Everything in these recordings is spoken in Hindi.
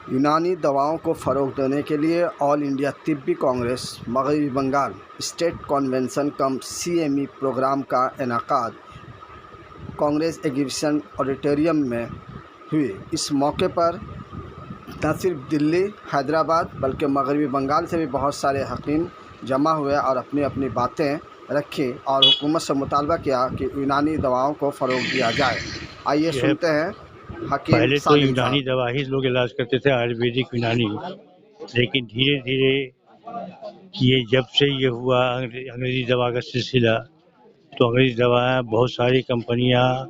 यूनानी दवाओं को फ़रोग़ देने के लिए ऑल इंडिया तिब्बी कांग्रेस मग़रबी Bengal state convention cum CME programme का इनेकाद कांग्रेस एग्जीबिशन ऑडिटोरियम में हुई। इस मौके पर न सिर्फ दिल्ली, हैदराबाद बल्कि मग़रबी बंगाल से भी बहुत सारे हकीम जमा हुए और अपनी अपनी बातें रखी और हुकूमत से मुतालबा किया कि यूनानी दवाओं को फ़रोग़ दिया जाए। आइए सुनते हैं हकीम पहले तो सालिम यूनानी साहब। दवा ही लोग इलाज करते थे, आयुर्वेदिक यूनानी। लेकिन धीरे धीरे ये जब से ये हुआ अंग्रेज़ी दवा का सिलसिला, तो अंग्रेज़ी दवाएं बहुत सारी कंपनियां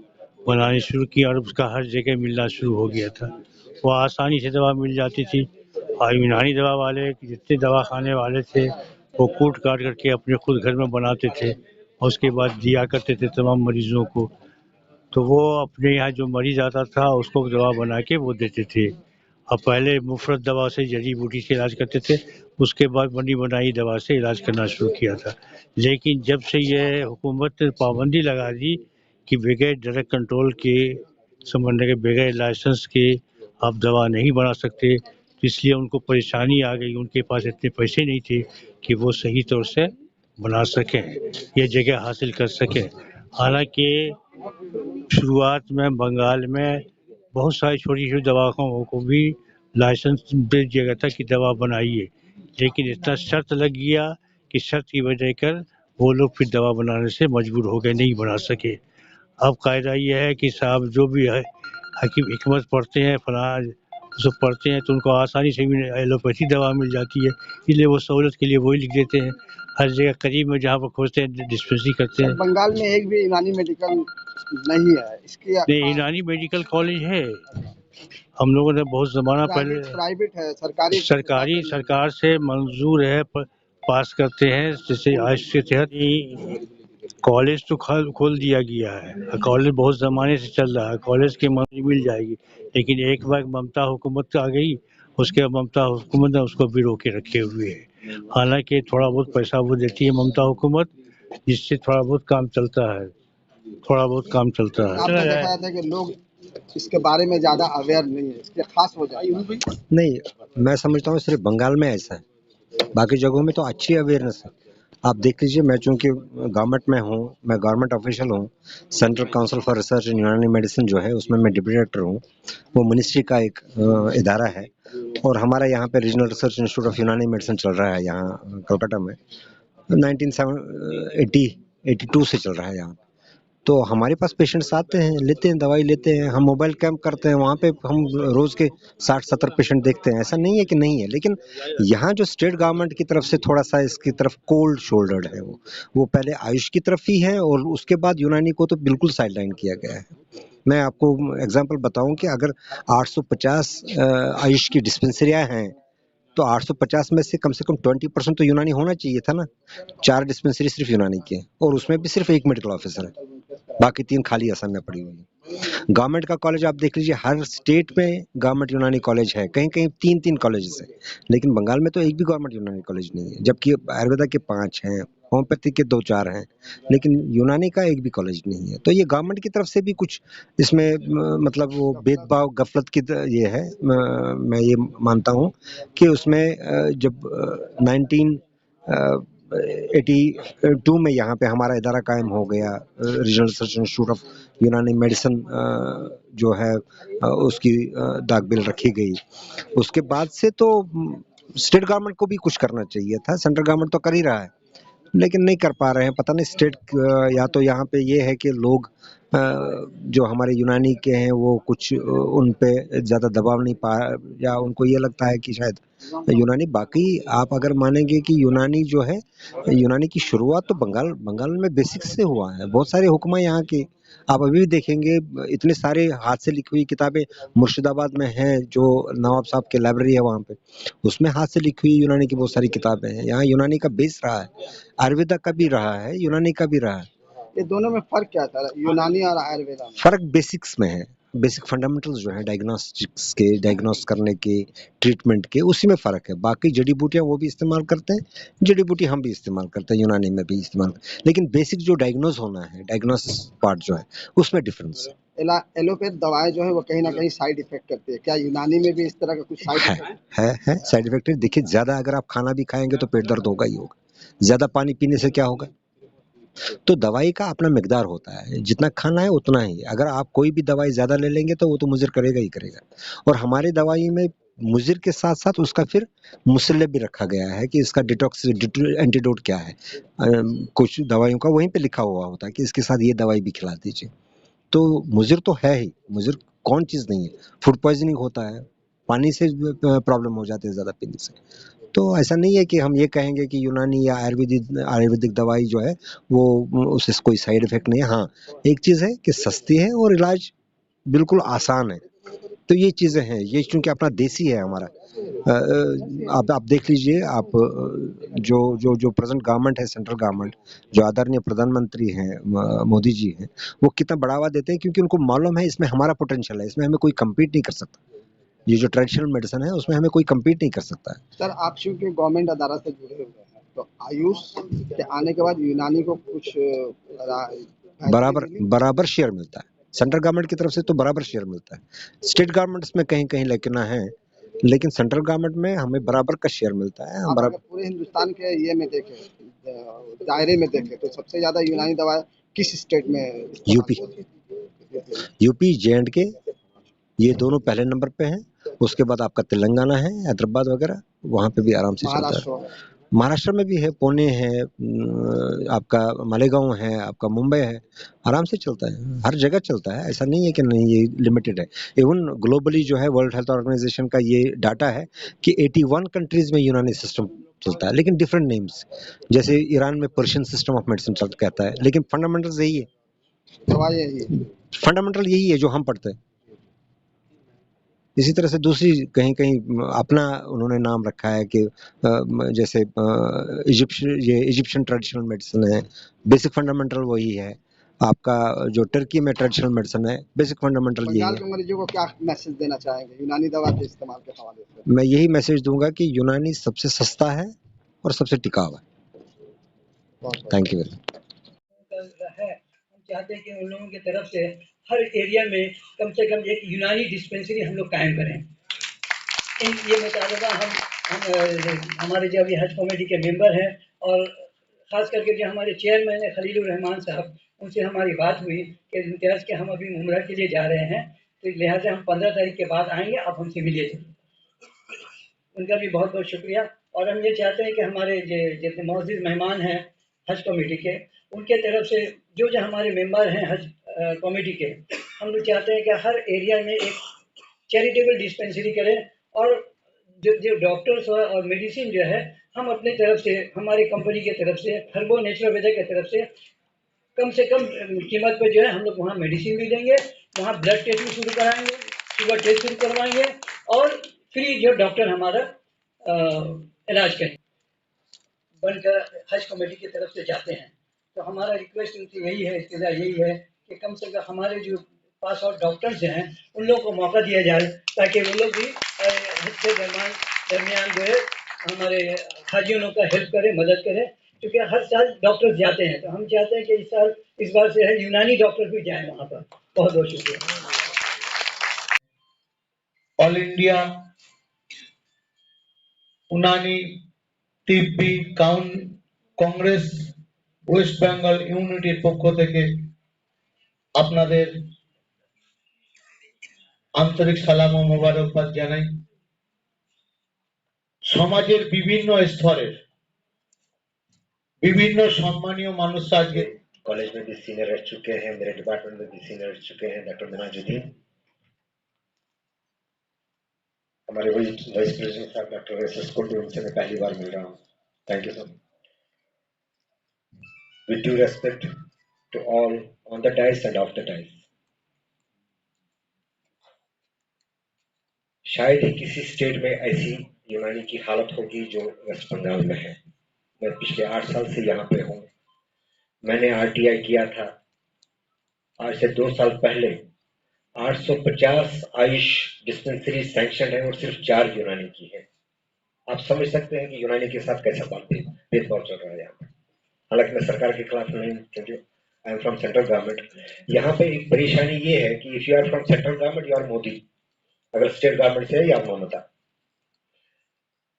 बनानी शुरू की और उसका हर जगह मिलना शुरू हो गया था। वो आसानी से दवा मिल जाती थी और यूनानी दवा वाले जितने दवा खाने वाले थे वो कूट काट करके अपने खुद घर में बनाते थे और उसके बाद दिया करते थे तमाम मरीजों को। तो वो अपने यहाँ जो मरीज आता था उसको दवा बना के वो देते थे। अब पहले मुफ़्त दवा से, जड़ी बूटी से इलाज करते थे, उसके बाद बनी बनाई दवा से इलाज करना शुरू किया था। लेकिन जब से ये हुकूमत ने पाबंदी लगा दी कि बगैर ड्रग कंट्रोल के, समझने के बगैर लाइसेंस के आप दवा नहीं बना सकते, तो इसलिए उनको परेशानी आ गई। उनके पास इतने पैसे नहीं थे कि वो सही तौर से बना सकें, ये जगह हासिल कर सकें। हालांकि शुरुआत में बंगाल में बहुत सारी छोटी छोटी दवाओं को भी लाइसेंस दे दिया गया था कि दवा बनाइए, लेकिन इतना शर्त लग गया कि शर्त की वजह कर वो लोग फिर दवा बनाने से मजबूर हो गए, नहीं बना सके। अब कायदा ये है कि साहब जो भी है हकीम हिकमत पढ़ते हैं, फलां सब पढ़ते हैं, तो उनको आसानी से भी एलोपैथी दवा मिल जाती है, इसलिए वो सहूलत के लिए वही लिख देते हैं। हर जगह करीब में जहाँ पर खोजते हैं डिस्पेंसरी करते हैं। बंगाल में एक भी यूनानी मेडिकल नहीं है इसकी। नहीं, यूनानी मेडिकल कॉलेज है। हम लोगों ने बहुत ज़माना पहले प्राइवेट है, सरकारी सरकार से मंजूर है, पास करते हैं, जैसे आयुष के तहत कॉलेज तो खोल दिया गया है। कॉलेज बहुत ज़माने से चल रहा है, कॉलेज की मंजूरी मिल जाएगी। लेकिन एक बार ममता हुकूमत आ गई, उसके बाद ममता हुकूमत ने उसको भी रोके रखे हुए है। हालांकि थोड़ा बहुत पैसा वो देती है ममता हुकूमत, जिससे थोड़ा बहुत काम चलता है, थोड़ा बहुत काम चलता है। आपने देखा था कि लोग इसके बारे में ज़्यादा अवेयर नहीं है, इसके खास वजह नहीं, मैं समझता हूँ सिर्फ बंगाल में ऐसा है, बाकी जगहों में तो अच्छी अवेयरनेस है। आप देख लीजिए, मैं चूंकि गवर्नमेंट में हूँ, मैं गवर्नमेंट ऑफिशियल हूँ, सेंट्रल काउंसिल फॉर रिसर्च इन यूनानी मेडिसिन जो है उसमें मैं डिप्टी डायरेक्टर हूँ। वो मिनिस्ट्री का एक इदारा है और हमारा यहाँ पे रीजनल रिसर्च इंस्टीट्यूट ऑफ यूनानी मेडिसिन चल रहा है यहाँ कलकत्ता में, 1982 से चल रहा है यहाँ। तो हमारे पास पेशेंट्स आते हैं, लेते हैं, दवाई लेते हैं। हम मोबाइल कैंप करते हैं, वहाँ पे हम रोज के 60-70 पेशेंट देखते हैं। ऐसा नहीं है कि नहीं है, लेकिन यहाँ जो स्टेट गवर्नमेंट की तरफ से थोड़ा सा इसकी तरफ कोल्ड शोल्डर्ड है। वो पहले आयुष की तरफ ही है और उसके बाद यूनानी को तो बिल्कुल साइडलाइन किया गया है। मैं आपको एग्जाम्पल बताऊं कि अगर 850 आयुष की डिस्पेंसरियां हैं तो 850 में से कम 20% तो यूनानी होना चाहिए था ना। 4 डिस्पेंसरी सिर्फ यूनानी के और उसमें भी सिर्फ 1 मेडिकल ऑफिसर है, बाकी 3 खाली असम में पड़ी हुई है। गवर्नमेंट का कॉलेज आप देख लीजिए, हर स्टेट में गवर्नमेंट यूनानी कॉलेज है, कहीं कहीं 3-3 कॉलेजेस हैं, लेकिन बंगाल में तो एक भी गवर्नमेंट यूनानी कॉलेज नहीं है, जबकि आयुर्वेदा के 5 हैं, होम्योपैथी के 2-4 हैं, लेकिन यूनानी का एक भी कॉलेज नहीं है। तो ये गवर्नमेंट की तरफ से भी कुछ इसमें मतलब वो भेदभाव गफलत की ये है। मैं ये मानता हूँ कि उसमें जब 1982 में यहाँ पे हमारा इदारा कायम हो गया, रीजनल रिसर्च इंस्टीट्यूट ऑफ यूनानी मेडिसिन जो है उसकी दागबिल रखी गई। उसके बाद से तो स्टेट गवर्नमेंट को भी कुछ करना चाहिए था। सेंट्रल गवर्नमेंट तो कर ही रहा है, लेकिन नहीं कर पा रहे हैं। पता नहीं स्टेट, या तो यहाँ पे ये है कि लोग जो हमारे यूनानी के हैं वो कुछ उन पे ज़्यादा दबाव नहीं पा, या उनको ये लगता है कि शायद यूनानी, बाकी आप अगर मानेंगे कि यूनानी जो है, यूनानी की शुरुआत तो बंगाल में बेसिक्स से हुआ है। बहुत सारे हुक्मा यहाँ के आप अभी भी देखेंगे, इतने सारे हाथ से लिखी हुई किताबें मुर्शिदाबाद में हैं, जो नवाब साहब की लाइब्रेरी है वहाँ पे, उसमें हाथ से लिखी हुई यूनानी की बहुत सारी किताबें हैं। यहाँ यूनानी का बेस रहा है, आयुर्वेदा का भी रहा है, यूनानी का भी रहा है। ये दोनों में फर्क क्या था, यूनानी और आयुर्वेदा? फर्क बेसिक्स में है, बेसिक फंडामेंटल्स जो है डायग्नोस्टिक्स के, डायग्नोस करने के, ट्रीटमेंट के, उसी में फर्क है। बाकी जड़ी बूटियां वो भी इस्तेमाल करते हैं, जड़ी बूटी हम भी इस्तेमाल करते हैं, यूनानी में भी इस्तेमाल, लेकिन बेसिक जो डायग्नोस होना है, डायग्नोसिस पार्ट जो है, उसमें डिफरेंस है। एलोपैथ दवाएं जो है वो कहीं ना कहीं साइड इफेक्ट करती है, क्या यूनानी में भी इस तरह का कुछ साइड है इफेक्ट? है साइड इफेक्ट। देखिए, ज्यादा अगर आप खाना भी खाएंगे तो पेट दर्द होगा ही होगा, ज्यादा पानी पीने से क्या होगा। तो दवाई का अपना मिकदार होता है, जितना खाना है उतना ही। अगर आप कोई भी दवाई ज्यादा ले लेंगे तो वो तो मुजिर करेगा ही करेगा। और हमारी दवाई में मुजिर के साथ साथ उसका फिर मुसल्ले भी रखा गया है कि इसका डिटॉक्स एंटीडोट क्या है। कुछ दवाइयों का वहीं पे लिखा हुआ होता है कि इसके साथ ये दवाई भी खिला दीजिए। तो मुजिर तो है ही, मुजिर कौन चीज नहीं है। फूड पॉइजनिंग होता है, पानी से प्रॉब्लम हो जाती है ज्यादा पीने से। तो ऐसा नहीं है कि हम ये कहेंगे कि यूनानी या आयुर्वेदिक आयुर्वेदिक दवाई जो है वो उससे कोई साइड इफेक्ट नहीं है। हाँ, एक चीज है कि सस्ती है और इलाज बिल्कुल आसान है। तो ये चीजें हैं, ये चूंकि अपना देसी है हमारा। आप देख लीजिए, आप जो जो जो प्रेजेंट गवर्नमेंट है, सेंट्रल गवर्नमेंट, जो आदरणीय प्रधानमंत्री हैं मोदी जी हैं, वो कितना बढ़ावा देते हैं क्योंकि उनको मालूम है इसमें हमारा पोटेंशियल है, इसमें हमें कोई कम्पीट नहीं कर सकता। ये जो ट्रेडिशनल मेडिसिन है उसमें हमें कोई कम्पीट नहीं कर सकता है। सर, आप चूंकि गवर्नमेंट अदालत से जुड़े हुए हैं, तो आयुष के आने के बाद यूनानी को कुछ बेहतरी बराबर मिली? बराबर शेयर मिलता है सेंट्रल गवर्नमेंट की तरफ से, तो बराबर शेयर मिलता है। स्टेट गवर्नमेंट्स में कहीं कहीं लेकिन है, लेकिन सेंट्रल गवर्नमेंट में हमें बराबर का शेयर मिलता है, हम आप अगर बराबर। पूरे हिंदुस्तान के ये में देखें, दायरे में देखें, तो सबसे ज्यादा यूनानी दवा किस स्टेट में इस्तेमाल यूपी होती है? यूपी J&K, ये दोनों पहले नंबर पे हैं। उसके बाद आपका तेलंगाना है, हैदराबाद वगैरह, वहाँ पे भी आराम से चलता है। महाराष्ट्र? महाराष्ट्र में भी है, पुणे है, आपका मालेगांव है, आपका मुंबई है, आराम से चलता है, हर जगह चलता है। ऐसा नहीं है कि नहीं ये लिमिटेड है। इवन ग्लोबली जो है वर्ल्ड हेल्थ ऑर्गेनाइजेशन का ये डाटा है कि 81 कंट्रीज में यूनानी सिस्टम चलता है, लेकिन डिफरेंट नेम्स। जैसे ईरान में पर्शियन सिस्टम ऑफ मेडिसिन चल कहता है, लेकिन फंडामेंटल यही है। दवा यही है। फंडामेंटल यही है जो हम पढ़ते हैं। इसी तरह से दूसरी कहीं कहीं अपना उन्होंने नाम रखा है कि जैसे इजिप्शियन ट्रेडिशनल मेडिसिन है, बेसिक फंडामेंटल वही है। आपका जो टर्की में ट्रेडिशनल मेडिसिन है, बेसिक फंडामेंटल यही बंगाल है। के मरीजों को क्या मैसेज देना चाहेंगे यूनानी दवा के इस्तेमाल के हवाले से? मैं यही मैसेज दूंगा कि यूनानी सबसे सस्ता है और सबसे टिकाऊ है। बहुत बहुत थैंक यू वेरी मच। है। हम चाहते हैं कि उन लोगों की तरफ से हर एरिया में कम से कम एक यूनानी डिस्पेंसरी हम लोग कायम करें। ये मुतालबा हम हमारे जो अभी हज कमेटी के मेंबर हैं और ख़ास करके जो हमारे चेयरमैन है खलीलुर रहमान साहब, उनसे हमारी बात हुई कि इम्तियाज़ के हम अभी उम्रा के लिए जा रहे हैं, तो लिहाजा हम 15 तारीख के बाद आएंगे, आप हमसे मिलिए। उनका भी बहुत बहुत शुक्रिया। और हम ये चाहते हैं कि हमारे जितने मौजूद मेहमान हैं हज कमेटी के, उनके तरफ से जो जो हमारे मेंबर हैं हज कमेटी के, हम लोग चाहते हैं कि हर एरिया में एक चैरिटेबल डिस्पेंसरी करें। और जो डॉक्टर्स और मेडिसिन जो है, हम अपने तरफ से, हमारी कंपनी की तरफ से, हर्बो नेचुरल वेदर की तरफ से कम कीमत पर जो है हम लोग वहाँ मेडिसिन भी देंगे, वहाँ ब्लड टेस्ट भी शुरू कराएंगे, शुगर टेस्ट शुरू करवाएंगे और फ्री जो डॉक्टर हमारा इलाज करें बनकर हज कमेटी की तरफ से जाते हैं। तो हमारा रिक्वेस्ट उनसे यही है, इल्तिजा यही है कि कम से कम हमारे जो पास आउट डॉक्टर्स हैं उन लोगों को मौका दिया जाए, ताकि वो लोग भी हज के दरमियान जो है हमारे हाजियों का हेल्प करें, मदद करें। क्योंकि हर साल डॉक्टर्स जाते हैं, तो हम चाहते हैं कि इस बार से है यूनानी डॉक्टर भी जाएं वहाँ पर। बहुत बहुत शुक्रिया। ऑल इंडिया उनानी তিব্বি কংগ্রেস ওয়েস্ট বেঙ্গল ইউনিটির পক্ষ থেকে আপনাদের আন্তরিক সালাম ও মোবারকবাদ জানাই। সমাজের বিভিন্ন স্তরের বিভিন্ন সম্মানীয় মানুষরা আজকে कॉलेज में भी सीनियर रह चुके हैं, मेरे डिपार्टमेंट में भी सीनियर रह चुके हैं, डॉक्टर मिनाजुद्दीन, हमारे वाइस प्रेसिडेंट साहब डॉक्टर एस कुंडू, उनसे मैं पहली बार मिल रहा हूँ। Thank you sir. With due respect to all on the dais and off the dais, शायद ही किसी स्टेट में ऐसी यूनानी की हालत होगी जो वेस्ट बंगाल में है। मैं पिछले 8 साल से यहाँ पे हूँ। मैंने RTI किया था आज से 2 साल पहले। 850 आयुष डिस्पेंसरी सैंक्शन है और सिर्फ 4 यूनानी की है। आप समझ सकते हैं कि यूनानी के साथ कैसा भेदभाव चल रहा है यहाँ पे। हालांकि मैं सरकार के खिलाफ नहीं, क्योंकि I am from central government. यहाँ पे एक परेशानी ये है कि if you are from central government you are Modi, अगर स्टेट गवर्नमेंट से है या ममता।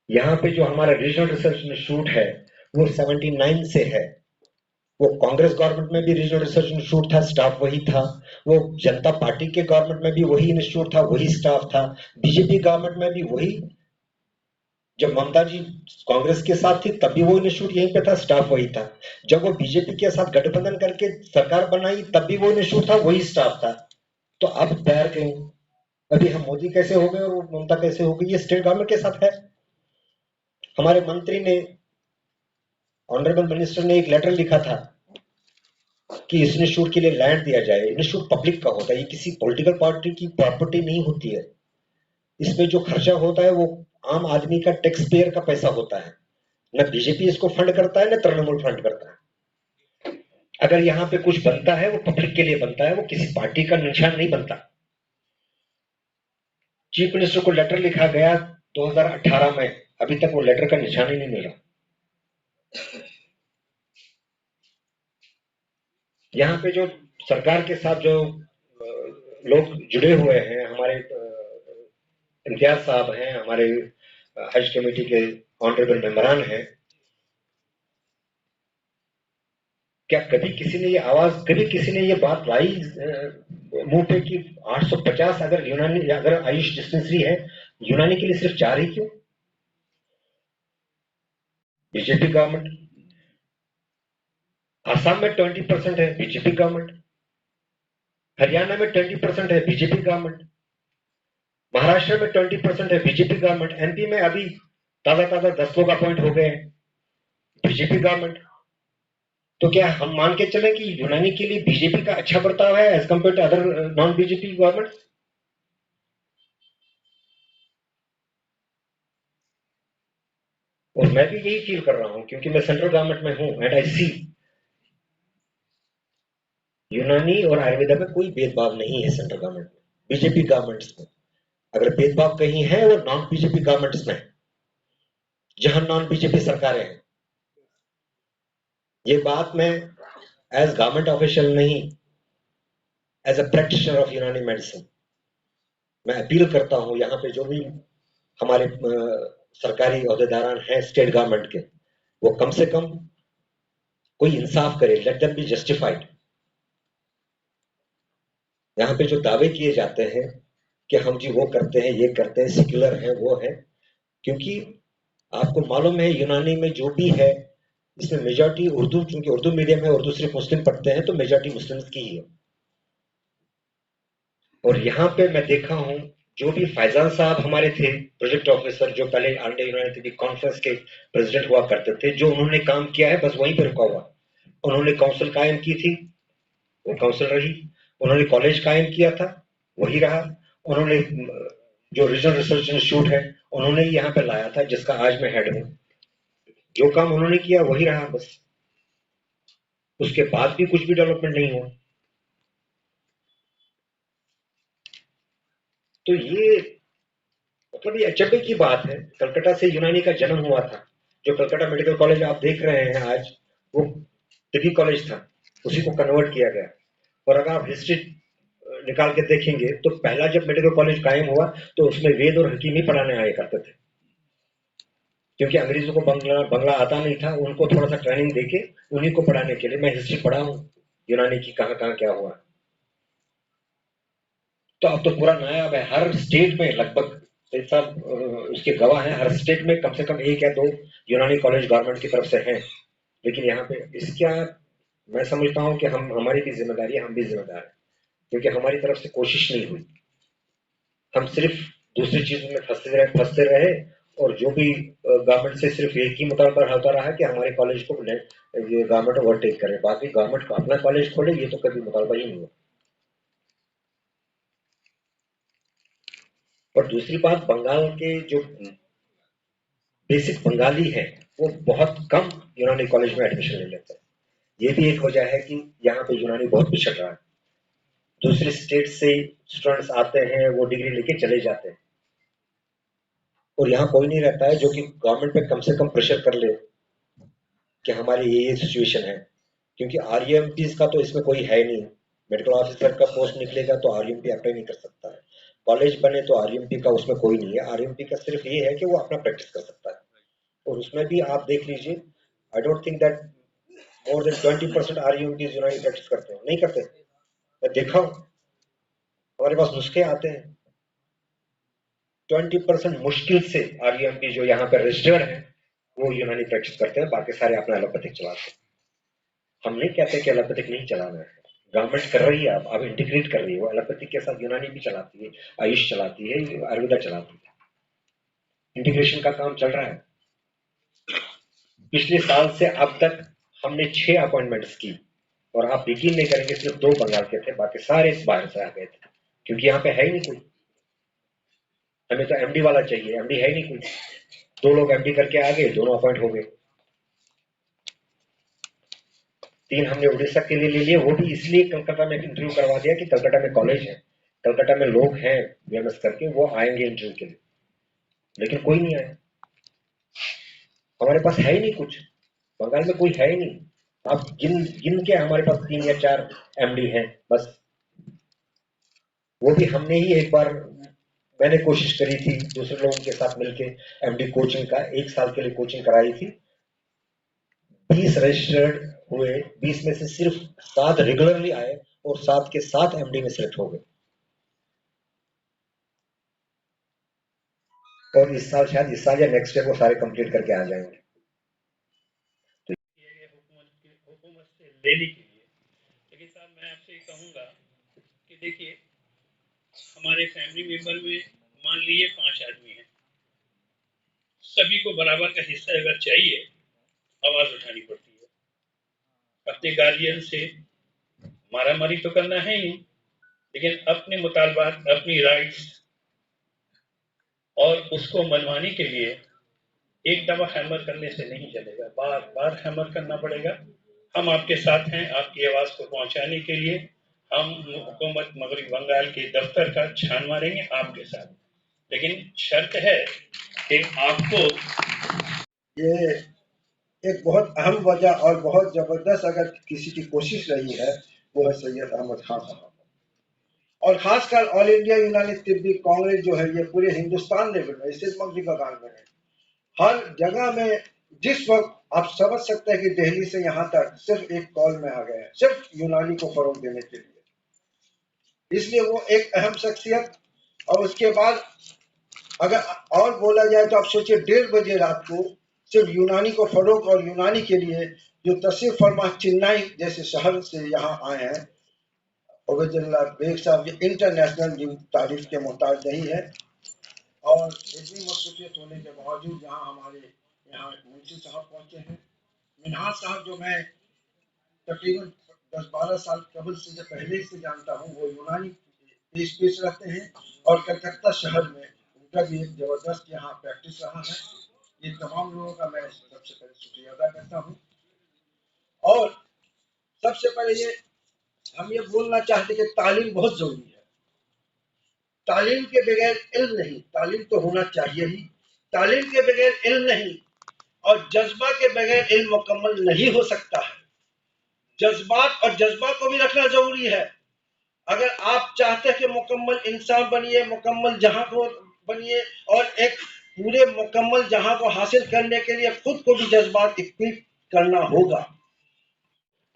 यहाँ पे जो हमारा रीजनल रिसर्च इंस्टीट्यूट है वो 79 से है। वो कांग्रेस गवर्नमेंट में भी रीजनल रिसर्च इंस्टीट्यूट था, स्टाफ वही था। वो जनता पार्टी के गवर्नमेंट में भी वही इंस्टीट्यूट था, वही स्टाफ था। बीजेपी गवर्नमेंट में भी वही, जब ममता जी कांग्रेस के साथ थी तब भी वो इंस्टीट्यूट यहीं पे था, स्टाफ वही था। जब वो बीजेपी के साथ गठबंधन करके सरकार बनाई तब भी वो इंस्टीट्यूट था, वही स्टाफ था। तो अब बैर क्यों? अभी हम मोदी कैसे हो गए और वो ममता कैसे हो गई? ये स्टेट गवर्नमेंट के साथ है। हमारे मंत्री ने, ऑनरेबल मिनिस्टर ने एक लेटर लिखा था कि इस इंस्टीट्यूट के लिए लैंड दिया जाए। इंस्टीट्यूट पब्लिक का होता है, ये किसी पॉलिटिकल पार्टी की प्रॉपर्टी नहीं होती है। इसमें जो खर्चा होता है वो आम आदमी का, टैक्स पेयर का पैसा होता है। न बीजेपी इसको फंड करता है, न तृणमूल फंड करता है। अगर यहाँ पे कुछ बनता है वो पब्लिक के लिए बनता है, वो किसी पार्टी का निशान नहीं बनता। चीफ मिनिस्टर को लेटर लिखा गया 2018 में, अभी तक वो लेटर का निशान ही नहीं मिला। यहाँ पे जो सरकार के साथ जो लोग जुड़े हुए हैं, हमारे इम्तियाज साहब हैं, हमारे हज कमेटी के ऑनरेबल मेंबरान हैं, क्या कभी किसी ने ये आवाज, कभी किसी ने ये बात लाई मुंह पे कि 850 अगर यूनानी, अगर आयुष डिस्पेंसरी है यूनानी के लिए सिर्फ 4 ही क्यों? बीजेपी गवर्नमेंट, आसाम में 20% है बीजेपी गवर्नमेंट, हरियाणा में 20% है बीजेपी गवर्नमेंट, महाराष्ट्र में 20% है बीजेपी गवर्नमेंट, एमपी में अभी ताजा 10 लोग अपॉइंट हो गए बीजेपी गवर्नमेंट। तो क्या हम मान के चलें कि यूनानी के लिए बीजेपी का अच्छा बर्ताव है as compare to other non BJP government? और मैं भी यही फील कर रहा हूं क्योंकि मैं सेंट्रल गवर्नमेंट में हूं एंड आई सी यूनानी और आयुर्वेदा में कोई भेदभाव नहीं है सेंट्रल गवर्नमेंट में, बीजेपी गवर्नमेंट्स में। अगर भेदभाव कहीं है वो नॉन बीजेपी गवर्नमेंट्स में, जहां नॉन बीजेपी सरकारें हैं। ये बात मैं एज गवर्नमेंट ऑफिशियल नहीं, एज अ प्रैक्टिशनर ऑफ यूनानी मेडिसिन मैं अपील करता हूं, यहाँ पे जो भी हमारे सरकारी अहदेदारान हैं स्टेट गवर्नमेंट के, वो कम से कम कोई इंसाफ करे, लेट देम बी जस्टिफाइड। यहाँ पे जो दावे किए जाते हैं कि हम जी वो करते हैं, ये करते हैं, सेक्युलर हैं, वो है, क्योंकि आपको मालूम है यूनानी में जो भी है इसमें मेजॉरिटी उर्दू, चूंकि उर्दू मीडियम है, उर्दू सिर्फ मुस्लिम पढ़ते हैं तो मेजॉरिटी मुस्लिम्स की ही है। और यहाँ पे मैं देखा हूं जो भी फैजान साहब हमारे थे प्रोजेक्ट ऑफिसर, जो पहले अंडर यूनाइटेड कॉन्फ्रेंस के प्रेसिडेंट हुआ करते थे, जो उन्होंने काम किया है बस वहीं पे रुका हुआ। उन्होंने काउंसिल कायम की थी, वो काउंसिल रही। उन्होंने कॉलेज कायम किया था, वही रहा। उन्होंने जो रीजनल रिसर्च इंस्टीट्यूट है उन्होंने यहाँ पे लाया था, जिसका आज मैं हेड हूं। जो काम उन्होंने किया वही रहा बस, उसके बाद भी कुछ भी डेवलपमेंट नहीं हुआ। तो ये मतलब ये अचंभे की बात है। कलकत्ता से यूनानी का जन्म हुआ था। जो कलकत्ता मेडिकल कॉलेज आप देख रहे हैं आज, वो डिग्री कॉलेज था, उसी को कन्वर्ट किया गया। और अगर आप हिस्ट्री निकाल के देखेंगे तो पहला जब मेडिकल कॉलेज कायम हुआ तो उसमें वेद और हकीमी पढ़ाने आया करते थे, क्योंकि अंग्रेजों को बंगला आता नहीं था, उनको थोड़ा सा ट्रेनिंग देके उन्हीं को पढ़ाने के लिए। मैं हिस्ट्री पढ़ा हूं यूनानी की, कहां कहां क्या हुआ। तो अब तो पूरा नायाब है, हर स्टेट में लगभग साहब उसके गवाह हैं, हर स्टेट में कम से कम 1 या 2 यूनानी कॉलेज गवर्नमेंट की तरफ से हैं। लेकिन यहाँ पे इसका मैं समझता हूँ कि हमारी भी जिम्मेदारी है, हम भी जिम्मेदार हैं, क्योंकि हमारी तरफ से कोशिश नहीं हुई। हम सिर्फ दूसरी चीजों में फंसते रहे और जो भी गवर्नमेंट से सिर्फ एक ही मुतालबा होता रहा कि हमारे कॉलेज को ये गवर्नमेंट ओवरटेक करे, बाकी गवर्नमेंट को अपना कॉलेज खोले, ये तो कभी मुतालबा ही नहीं हुआ। और दूसरी बात, बंगाल के जो बेसिक बंगाली है वो बहुत कम यूनानी कॉलेज में एडमिशन ले लेते हैं। ये भी एक वजह है कि यहाँ पे यूनानी बहुत पिछड़ रहा है। दूसरे स्टेट से स्टूडेंट्स आते हैं, वो डिग्री लेके चले जाते हैं, और यहाँ कोई नहीं रहता है जो कि गवर्नमेंट पे कम से कम प्रेशर कर ले कि हमारी ये सिचुएशन है। क्योंकि आरईएमपी का तो इसमें कोई है नहीं। मेडिकल ऑफिसर का पोस्ट निकलेगा तो आरईएमपी अप्लाई नहीं कर सकता है। कॉलेज बने तो आरईएमपी का उसमें कोई नहीं है। आरईएमपी का सिर्फ ये है कि वो अपना प्रैक्टिस कर सकता है, और उसमें भी आप देख लीजिए, I don't think that more than 20% आरईएमपी यूनानी प्रैक्टिस करते हैं, नहीं करते। मैं देखा हूं, हमारे पास नुस्खे आते हैं। 20% मुश्किल से आरईएमपी जो यहाँ पे रजिस्टर्ड है वो यूनानी प्रैक्टिस करते हैं, बाकी सारे अपना एलोपैथिक चलाते हैं। हम नहीं कहते कि एलोपैथिक नहीं चलाना है, गवर्नमेंट कर रही है, अब इंटीग्रेट कर रही है, वो एलोपैथिक के साथ यूनानी भी चलाती है, आयुष चलाती है, आयुर्वेदा चलाती है, इंटीग्रेशन का काम चल रहा है। पिछले साल से अब तक हमने 6 अपॉइंटमेंट्स की, और आप यकीन नहीं करेंगे सिर्फ 2 बंगाल के थे, बाकी सारे बाहर से आ गए थे, क्योंकि यहाँ पे है ही नहीं कोई। हमें तो एमडी वाला चाहिए, एमडी है ही नहीं कोई। 2 लोग एमडी करके आ गए, दोनों अपॉइंट हो गए। 3 हमने उड़ीसा के लिए ले लिए, वो भी इसलिए कलकत्ता में इंटरव्यू करवा दिया कि कलकत्ता में कॉलेज है, कलकत्ता में लोग हैं बीएमएस करके, वो आएंगे इंटरव्यू के लिए, लेकिन कोई नहीं आया। हमारे पास है ही नहीं कुछ, बंगाल में कोई है ही नहीं। आप गिन गिन के हमारे पास 3 या 4 एमडी हैं बस। वो भी हमने ही एक बार, मैंने कोशिश करी थी दूसरे लोगों के साथ मिलके एमडी कोचिंग का, 1 साल के लिए कोचिंग कराई थी। 20 रजिस्टर्ड हुए, 20 में से सिर्फ 7 रेगुलरली आए, और 7 के 7 एमडी में सिलेक्ट हो गए। और इस साल शायद, इस साल या नेक्स्ट ईयर वो सारे कंप्लीट करके आ जाएंगे। हुकूमत से लेने के लिए। लेकिन साहब मैं आपसे ये कहूँगा कि देखिए, हमारे फैमिली मेंबर में मान लीजिए 5 आदमी हैं, सभी को बराबर का हिस्सा अगर चाहिए, आवाज उठानी पड़ती है। अपने गार्जियन से मारामारी तो करना है ही, लेकिन अपने मुतालबात, अपनी राइट्स और उसको मनवाने के लिए एक दफा हैमर करने से नहीं चलेगा, बार बार हैमर करना पड़ेगा। हम आपके साथ हैं, आपकी आवाज को पहुंचाने के लिए हम हुकूमत मगरबी बंगाल के दफ्तर का छान मारेंगे आपके साथ, लेकिन शर्त है कि आपको ये एक बहुत अहम वजह और बहुत जबरदस्त अगर किसी की कोशिश रही है वो है सैयद अहमद खान साहब, और खासकर ऑल इंडिया यूनानी तिब्बी कांग्रेस जो है ये पूरे हिंदुस्तान लेवल में, सिर्फ मगरबी बंगाल में है, हर जगह में। जिस वक्त आप समझ सकते हैं कि दिल्ली से यहाँ तक सिर्फ एक कॉल में आ गए हैं, सिर्फ यूनानी को फरोग देने के लिए, इसलिए वो एक अहम शख्सियत। और उसके बाद अगर और बोला जाए तो आप सोचिए 1:30 बजे रात को सिर्फ यूनानी को फरोग और यूनानी के लिए जो तशरीफ फरमा चेन्नई जैसे शहर से यहाँ आए हैं, ओबेदुल्ला बेग साहब, ये इंटरनेशनल तारीफ के मोहताज नहीं है। और इतनी मसरूफियत होने के बावजूद यहाँ हमारे यहाँ मुंशी साहब पहुंचे हैं, मिनहाज साहब जो मैं तकरीबन 10-12 साल कबल से जो पहले से जानता हूँ, वो यूनानी पेश रखते हैं, और कलकत्ता शहर में उनका भी एक जबरदस्त यहाँ प्रैक्टिस रहा है। ये तमाम लोगों का मैं सबसे पहले शुक्रिया अदा करता हूँ। और सबसे पहले हम ये बोलना चाहते कि तालीम बहुत जरूरी है। तालीम के बगैर इल्म नहीं, तालीम तो होना चाहिए ही, तालीम के बगैर इल्म नहीं, और जज्बा के बगैर इल्म मुकम्मल नहीं हो सकता है। जज्बात और जज्बा को भी रखना जरूरी है। अगर आप चाहते हैं कि मुकम्मल इंसान बनिए, मुकम्मल जहां को बनिए, और एक पूरे मुकम्मल जहां को हासिल करने के लिए खुद को भी जज्बात इक्विप करना होगा,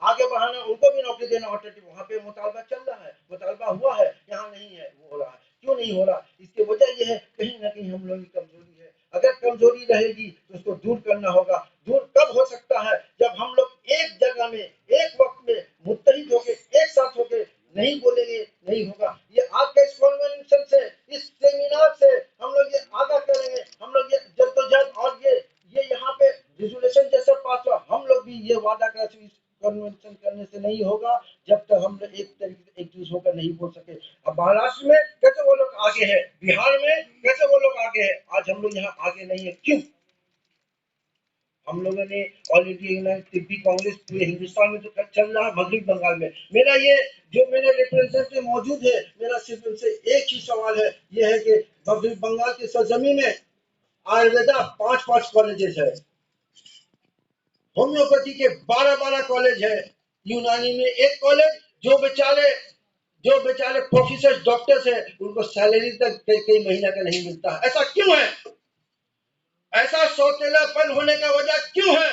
आगे बढ़ाना, उनको भी नौकरी देना। ऑल्टरनेटिव वहां पे मुतालबा चल रहा है, मुतालबा हुआ है, यहाँ नहीं है, वो हो रहा है। क्यों नहीं हो रहा? इसकी वजह यह है कहीं ना कहीं हम लोगों की कमजोरी है। अगर कमजोरी रहेगी तो उसको दूर करना होगा। दूर कब हो सकता है? जब हम लोग एक जगह में, एक वक्त में मुत्तहिद होके, एक साथ होके नहीं बोलेंगे, नहीं होगा। ये आज के इस कन्वेंशन से, इस सेमिनार से हम लोग ये आगाह करेंगे, हम लोग ये जद्दोजहद, और ये यहाँ पे रिजोल्यूशन जैसा पास हुआ, हम लोग भी ये वादा कर कन्वेंशन करने से नहीं होगा जब तक हम लोग एक तरीके से एकजुट होकर नहीं बोल सके। अब महाराष्ट्र में कैसे वो लोग आगे हैं, बिहार में कैसे वो लोग आगे हैं, आज हम लोग यहाँ आगे नहीं है। क्यों? हम लोगों ने ऑल इंडिया यूनानी तिब्बी कांग्रेस पूरे हिंदुस्तान में तो चल रहा है, मगरबी बंगाल में। मेरा ये जो मेरे रिप्रेजेंटेटिव मौजूद है, मेरा सिर्फ उनसे एक ही सवाल है, ये है कि मगरबी बंगाल की सरजमी में आयुर्वेदा 5 कॉलेजेस है, होम्योपैथी के 12 कॉलेज है, यूनानी में एक कॉलेज, जो बेचारे प्रोफेसर डॉक्टर्स हैं उनको सैलरी तक कई महीना का नहीं मिलता। ऐसा क्यों है? ऐसा सौतेलापन होने का वजह क्यों है?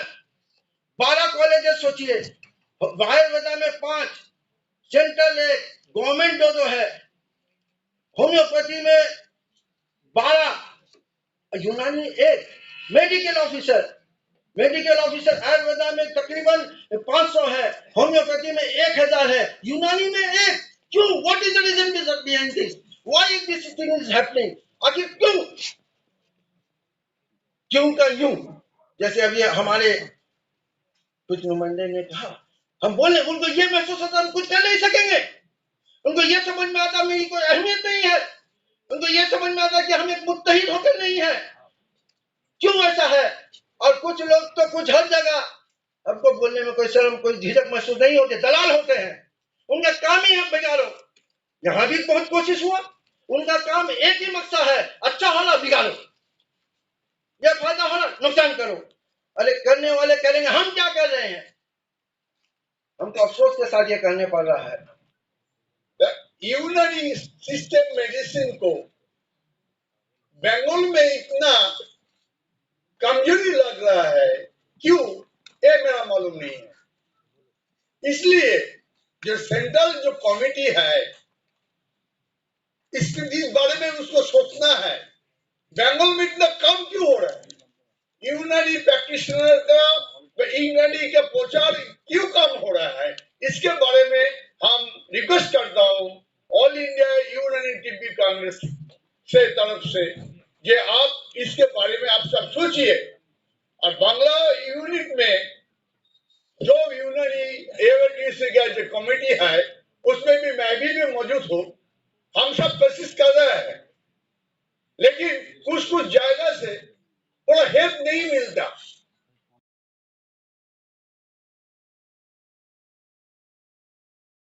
12 कॉलेजेस सोचिए, आयुर्वेदा में 5, सेंट्रल 1, गवर्नमेंट 2 है, होम्योपैथी में 12, यूनानी 1, मेडिकल ऑफिसर आयुर्वेदा में तकरीबन 500 है, होम्योपैथी में 1000 है, यूनानी में 1। क्यों? What is the reason behind this? Why this thing is happening? आखिर क्यों का यूं? जैसे अभी हमारे कुछ नुमाइंदे ने कहा, हम बोले उनको ये महसूस होता हम कुछ कर नहीं सकेंगे, उनको ये समझ में आता मेरी कोई अहमियत नहीं है, उनको ये समझ में आता कि हम एक मुत्तहिद होकर नहीं है। क्यों ऐसा है? और कुछ लोग तो कुछ हर जगह, हमको बोलने में कोई शर्म कोई झिझक महसूस नहीं होती, दलाल होते हैं, उनका काम ही है बिगाड़ो। यहां भी बहुत कोशिश हुआ, उनका काम एक ही मकसद है, अच्छा होला बिगाड़ो, या फायदा होला नुकसान करो। अरे करने वाले करेंगे, हम क्या कर रहे हैं? हमको अफसोस के साथ ये कहने पड़ रहा है। यूनानी सिस्टम मेडिसिन को बंगाल में इतना कमजोरी लग रहा है, क्यों ये मेरा मालूम नहीं है। इसलिए जो सेंट्रल जो कमिटी है इस बारे में उसको सोचना है, बंगाल में इतना कम क्यों हो रहा है, यूनानी प्रैक्टिशनर का यूनानी का प्रचार क्यों कम हो रहा है, इसके बारे में हम रिक्वेस्ट करता हूँ ऑल इंडिया यूनानी टीबी कांग्रेस से तरफ से, ये आप इसके बारे में आप सब सोचिए। और बांग्ला यूनिट में जो यूनानी एवरडीसी का जो कमेटी है उसमें भी मैं भी मौजूद हूँ। हम सब कोशिश कर रहे हैं, लेकिन कुछ जगह से थोड़ा हेल्प नहीं मिलता।